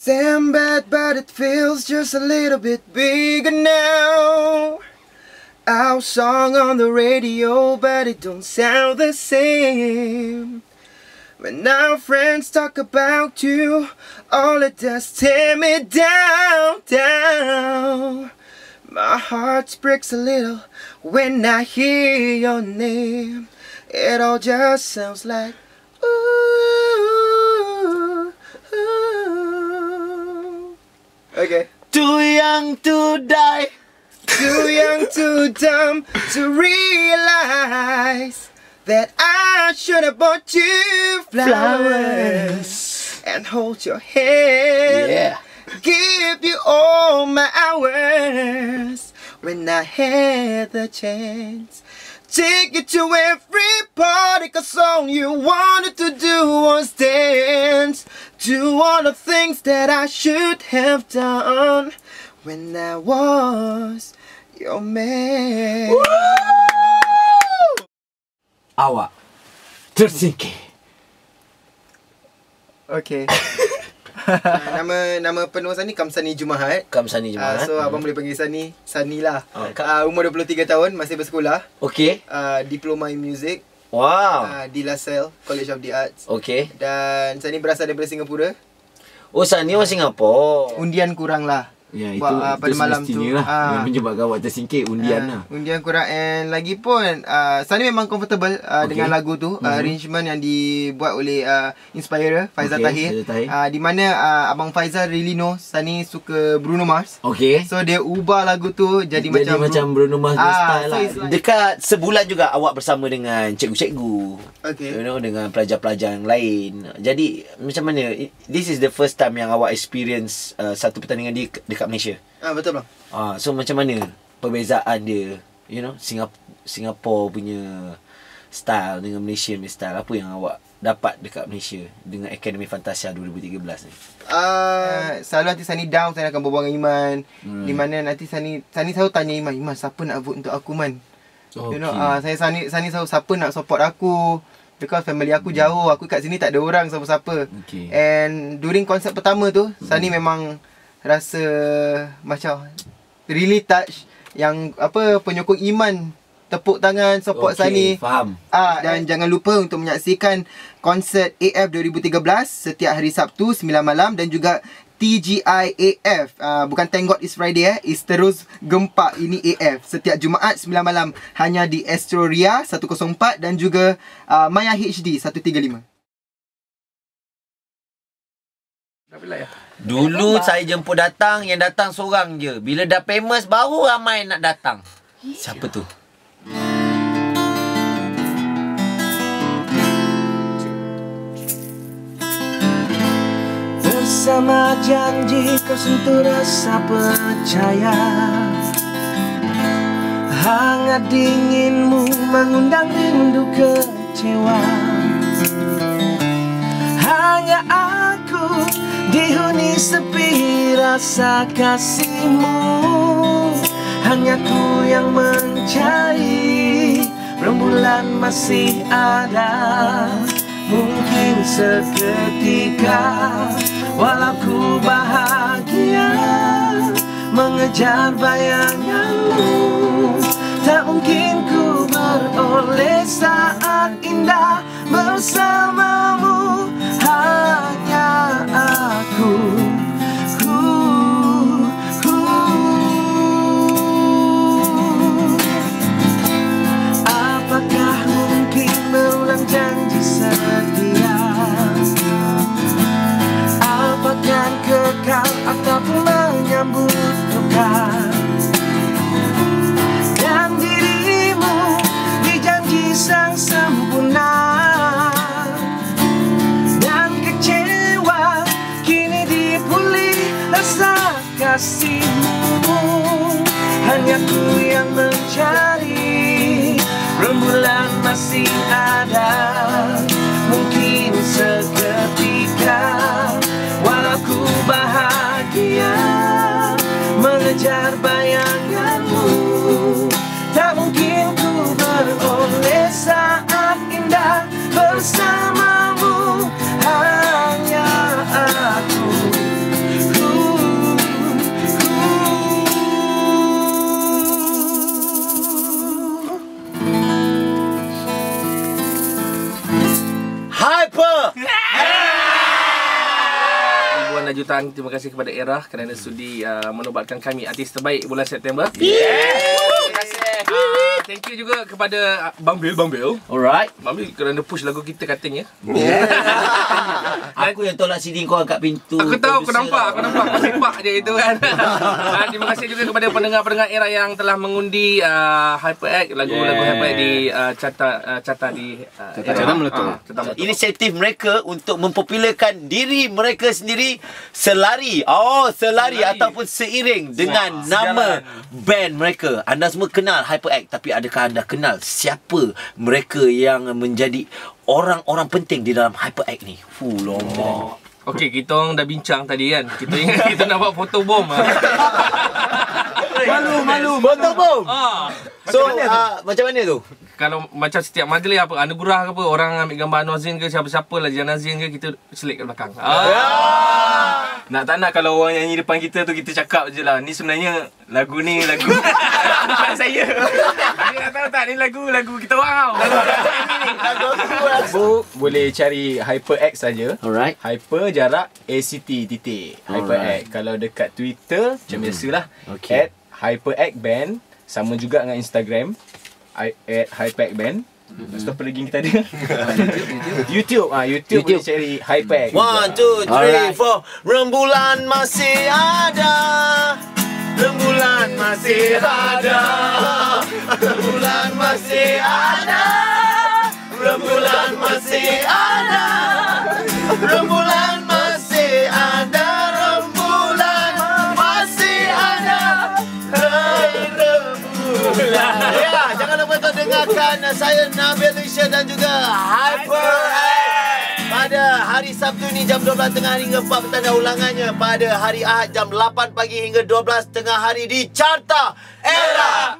Damn bad, but it feels just a little bit bigger now. Our song on the radio, but it don't sound the same. When our friends talk about you, all it does tear me down, down. My heart breaks a little when I hear your name. It all just sounds like ooh, ooh. Okay. Too young to die, too young, too dumb to realize that I should have bought you flowers and hold your hand. Yeah. Give you all my hours when I had the chance. Take you to every party, 'cause all you wanted to do was dance. Do all the things that I should have done when I was your man. Woo! Awak tersingkir. Okay. Nama penuh Sani Kamsani Jumahat. Kamsani Jumahat. So abang boleh panggil Sani, Sani lah. Umur 23 tahun, masih bersekolah. Okay. Diploma in Music. Wow. Di LaSalle College of the Arts. Okay. Dan Sani berasal daripada Singapura. Oh, Sani orang Singapura. Undian kurang lah. Ya, itu pada malam tu lah yang menyebabkan awak tersingkir undian lah. Undian kurang. And lagi pun Sani memang comfortable dengan lagu tu. Arrangement yang dibuat oleh Inspirer Faizal Tahir. Di mana Abang Faizal really know Sani suka Bruno Mars. Okay. So dia ubah lagu tu jadi macam Bruno Mars style so lah. Dekat sebulan juga awak bersama dengan cikgu-cikgu. Okay. You know, dengan pelajar-pelajar yang lain. Jadi macam mana? This is the first time yang awak experience satu pertandingan dekat Malaysia. Betul bang. So macam mana perbezaan dia, you know, Singapore punya style dengan Malaysia punya style? Apa yang awak dapat dekat Malaysia dengan Akademi Fantasia 2013 ni? Selalu nanti Sani down, saya akan berbual dengan Iman. Di mana nanti Sani selalu tanya Iman, siapa nak vote untuk aku, Man? You know, Sani selalu siapa nak support aku. Because family aku jauh, aku kat sini tak ada orang siapa-siapa. Okay. And during konsert pertama tu, Sani memang rasa macam really touch yang penyokong Iman tepuk tangan support Sani. Faham. Dan jangan lupa untuk menyaksikan konsert AF 2013 setiap hari Sabtu 9 malam dan juga TGI AF. Bukan Thank God It's Friday It's terus gempak ini AF setiap Jumaat 9 malam hanya di Astro Ria 104 dan juga Maya HD 135. Dulu saya jemput datang, yang datang seorang je. Bila dah famous baru ramai nak datang. Siapa tu? Bersama janji kau sentuh rasa percaya. Hangat dinginmu mengundang rindu kecewa. Hanya aku dihuni sepi rasa kasihmu. Hanya ku yang mencari. Rembulan masih ada. Mungkin seketika walau ku bahagia mengejar bayanganmu, tak mungkin ku beroleh saat indah bersamamu. Hanya aku. Apakah mungkin berulang janji setia? Apakah kekal ataupun menyambut duka? Dan dirimu dijanji sang sempurna. Dan kecewa kini dipulih rasa kasihmu. Hanya ku yang mencari. Rembulan masih ada. Mungkin seketika walau ku bahagia mengejar bayanganmu, tak mungkin ku beroleh saat indah bersamamu. Hanya aku. dan jutaan terima kasih kepada Era kerana sudi menobatkan kami artis terbaik bulan September. Terima kasih. Thank you juga kepada Bang Bil. Alright. Bang Bil kerana push lagu kita katanya. Aku yang tolak CD kau kat pintu. Aku tahu, aku nampak kau sepak je itu kan. Terima kasih juga kepada pendengar-pendengar Era yang telah mengundi HyperX, lagu-lagu HyperX di carta di Carta Meletup. Inisiatif mereka untuk mempopularkan diri mereka sendiri selari ataupun seiring dengan nama band mereka. Anda semua kenal HyperX, tapi adakah anda kenal siapa mereka yang menjadi orang-orang penting di dalam HyperX ni? Lama. Okey, kita orang dah bincang tadi kan. Kita ingat kita nak buat foto bom. Malu. Foto bom. So, macam mana tu? Kalau macam setiap majlis apa, anugerah ke apa, orang ambil gambar Anwar Zain ke siapa-siapa lah, Jan Azin ke, kita selit kat belakang. Nak tak nak kalau orang nyanyi depan kita tu, kita cakap je lah, ni sebenarnya lagu bukan saya. Dia nak tahu tak, ni lagu kita orang tau. Lagu boleh cari HyperX saja. Alright. Hyper jarak ACT titik HyperX. Kalau dekat Twitter macam biasalah, Okay. @HyperX Band. Sama juga dengan Instagram @HyperX Band. Lepas tu apa lagi yang kita ada? YouTube. YouTube boleh cari HyperX. 1, 2, 3, 4. Rembulan masih ada. Rembulan masih ada. Rembulan masih ada. Rembulan masih ada. Rembulan masih ada. Rembulan masih ada. Hai rembulan. Ya, jangan lupa untuk dengarkan saya Nabil Isya dan juga HyperX pada hari Sabtu ni jam 12 tengah hingga 4 petang, dan ulangannya pada hari Ahad jam 8 pagi hingga 12 tengah hari di Carta Era